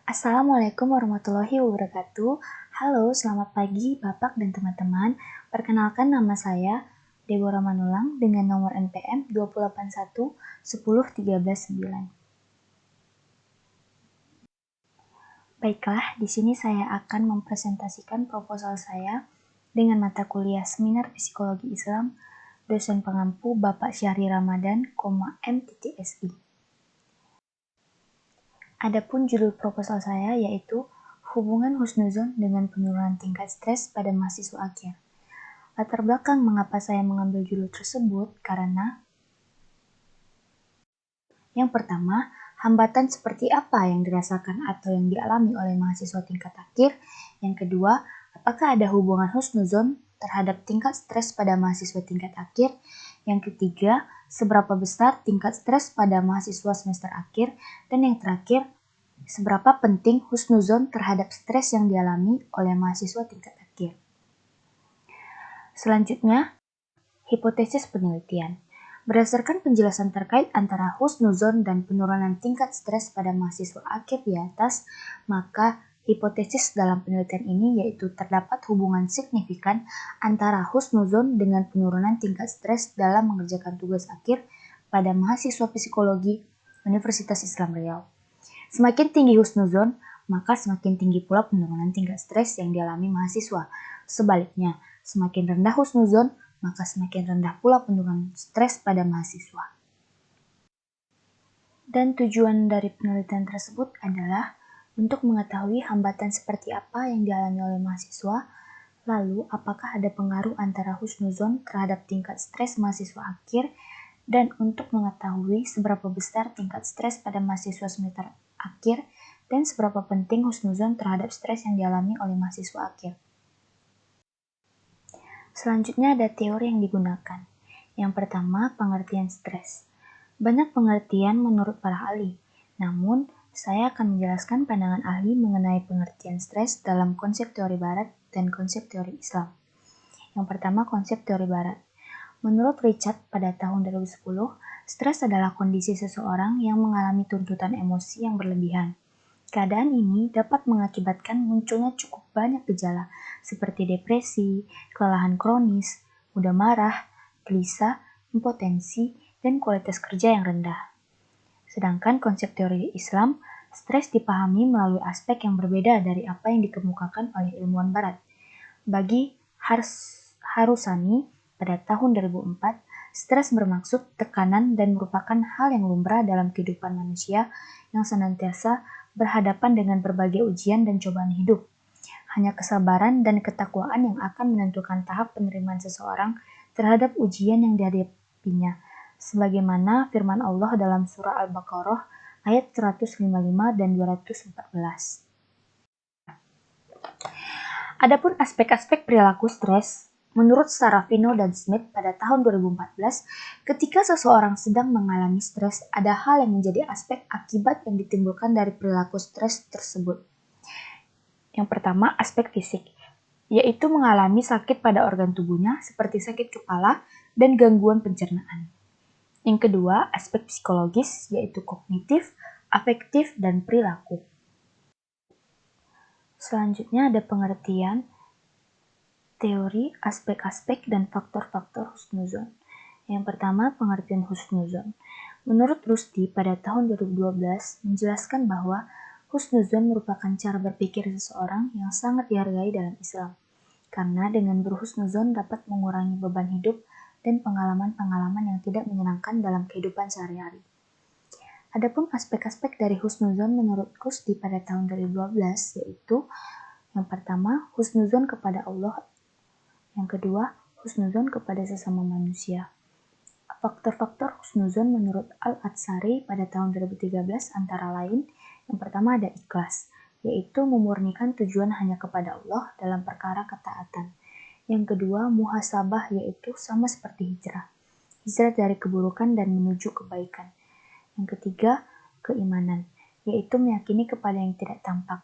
Assalamualaikum warahmatullahi wabarakatuh. Halo, selamat pagi Bapak dan teman-teman. Perkenalkan nama saya Deborah Manulang dengan nomor NPM 281 10 13 9. Baiklah, di sini saya akan mempresentasikan proposal saya dengan mata kuliah Seminar Psikologi Islam, dosen pengampu Bapak Syahri Ramadan, M.Si. Adapun judul proposal saya yaitu hubungan husnuzon dengan penurunan tingkat stres pada mahasiswa akhir. Latar belakang mengapa saya mengambil judul tersebut karena yang pertama, hambatan seperti apa yang dirasakan atau yang dialami oleh mahasiswa tingkat akhir. Yang kedua, apakah ada hubungan husnuzon terhadap tingkat stres pada mahasiswa tingkat akhir. Yang ketiga, seberapa besar tingkat stres pada mahasiswa semester akhir. Dan yang terakhir, seberapa penting husnuzon terhadap stres yang dialami oleh mahasiswa tingkat akhir. Selanjutnya, hipotesis penelitian. Berdasarkan penjelasan terkait antara husnuzon dan penurunan tingkat stres pada mahasiswa akhir di atas, maka hipotesis dalam penelitian ini yaitu terdapat hubungan signifikan antara husnuzon dengan penurunan tingkat stres dalam mengerjakan tugas akhir pada mahasiswa psikologi Universitas Islam Riau. Semakin tinggi husnuzon, maka semakin tinggi pula penurunan tingkat stres yang dialami mahasiswa. Sebaliknya, semakin rendah husnuzon, maka semakin rendah pula penurunan stres pada mahasiswa. Dan tujuan dari penelitian tersebut adalah untuk mengetahui hambatan seperti apa yang dialami oleh mahasiswa, lalu apakah ada pengaruh antara husnuzon terhadap tingkat stres mahasiswa akhir, dan untuk mengetahui seberapa besar tingkat stres pada mahasiswa semester akhir, dan seberapa penting husnuzon terhadap stres yang dialami oleh mahasiswa akhir. Selanjutnya ada teori yang digunakan. Yang pertama, pengertian stres. Banyak pengertian menurut para ahli, namun saya akan menjelaskan pandangan ahli mengenai pengertian stres dalam konsep teori barat dan konsep teori Islam. Yang pertama, konsep teori barat. Menurut Richard pada tahun 2010, stres adalah kondisi seseorang yang mengalami tuntutan emosi yang berlebihan. Keadaan ini dapat mengakibatkan munculnya cukup banyak gejala seperti depresi, kelelahan kronis, mudah marah, gelisah, impotensi, dan kualitas kerja yang rendah. Sedangkan konsep teori Islam, stres dipahami melalui aspek yang berbeda dari apa yang dikemukakan oleh ilmuwan barat. Bagi Harusani pada tahun 2004, stres bermaksud tekanan dan merupakan hal yang lumrah dalam kehidupan manusia yang senantiasa berhadapan dengan berbagai ujian dan cobaan hidup. Hanya kesabaran dan ketakwaan yang akan menentukan tahap penerimaan seseorang terhadap ujian yang dihadapinya. Sebagaimana firman Allah dalam surah Al-Baqarah ayat 155 dan 214. Adapun aspek-aspek perilaku stres, menurut Sarafino dan Smith pada tahun 2014, ketika seseorang sedang mengalami stres, ada hal yang menjadi aspek akibat yang ditimbulkan dari perilaku stres tersebut. Yang pertama, aspek fisik, yaitu mengalami sakit pada organ tubuhnya seperti sakit kepala dan gangguan pencernaan. Yang kedua, aspek psikologis, yaitu kognitif, afektif, dan perilaku. Selanjutnya ada pengertian teori, aspek-aspek, dan faktor-faktor husnuzon. Yang pertama, pengertian husnuzon. Menurut Rusdi pada tahun 2012 menjelaskan bahwa husnuzon merupakan cara berpikir seseorang yang sangat dihargai dalam Islam. Karena dengan berhusnuzon dapat mengurangi beban hidup dan pengalaman-pengalaman yang tidak menyenangkan dalam kehidupan sehari-hari. Adapun aspek-aspek dari husnuzon menurut Rusdi pada tahun 2012 yaitu yang pertama, husnuzon kepada Allah. Yang kedua, husnuzon kepada sesama manusia. Faktor-faktor husnuzon menurut Al-Atsari pada tahun 2013 antara lain, yang pertama ada ikhlas, yaitu memurnikan tujuan hanya kepada Allah dalam perkara ketaatan. Yang kedua, muhasabah, yaitu sama seperti hijrah dari keburukan dan menuju kebaikan. Yang ketiga, keimanan, yaitu meyakini kepada yang tidak tampak.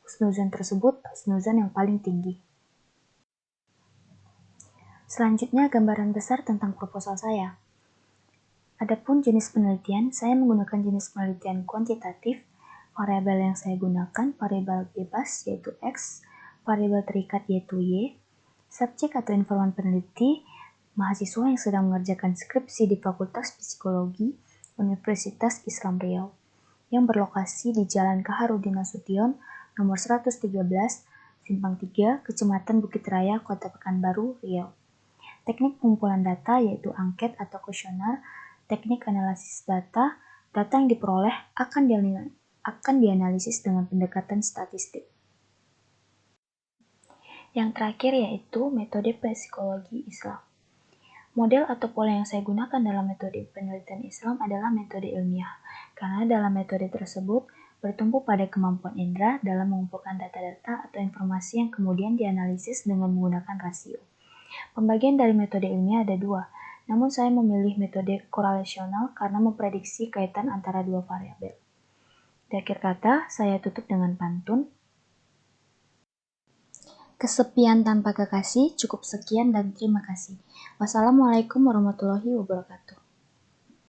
Husnuzon tersebut husnuzon yang paling tinggi. Selanjutnya, gambaran besar tentang proposal saya. Adapun jenis penelitian, saya menggunakan jenis penelitian kuantitatif Variabel yang saya gunakan variabel bebas yaitu X, variabel terikat yaitu Y, subjek atau informan peneliti, mahasiswa yang sedang mengerjakan skripsi di Fakultas Psikologi Universitas Islam Riau, yang berlokasi di Jalan Kaharudin Nasution, nomor 113, Simpang 3, Kecamatan Bukit Raya, Kota Pekanbaru, Riau. Teknik pengumpulan data yaitu angket atau kuesioner, teknik analisis data, data yang diperoleh akan dianalisis dengan pendekatan statistik. Yang terakhir yaitu metode psikologi Islam. Model atau pola yang saya gunakan dalam metode penelitian Islam adalah metode ilmiah, karena dalam metode tersebut bertumpu pada kemampuan indera dalam mengumpulkan data-data atau informasi yang kemudian dianalisis dengan menggunakan rasio. Pembagian dari metode ilmiah ada dua, namun saya memilih metode korelasional karena memprediksi kaitan antara dua variabel. Di akhir kata, saya tutup dengan pantun. Kesepian tanpa kekasih, cukup sekian dan terima kasih. Wassalamualaikum warahmatullahi wabarakatuh.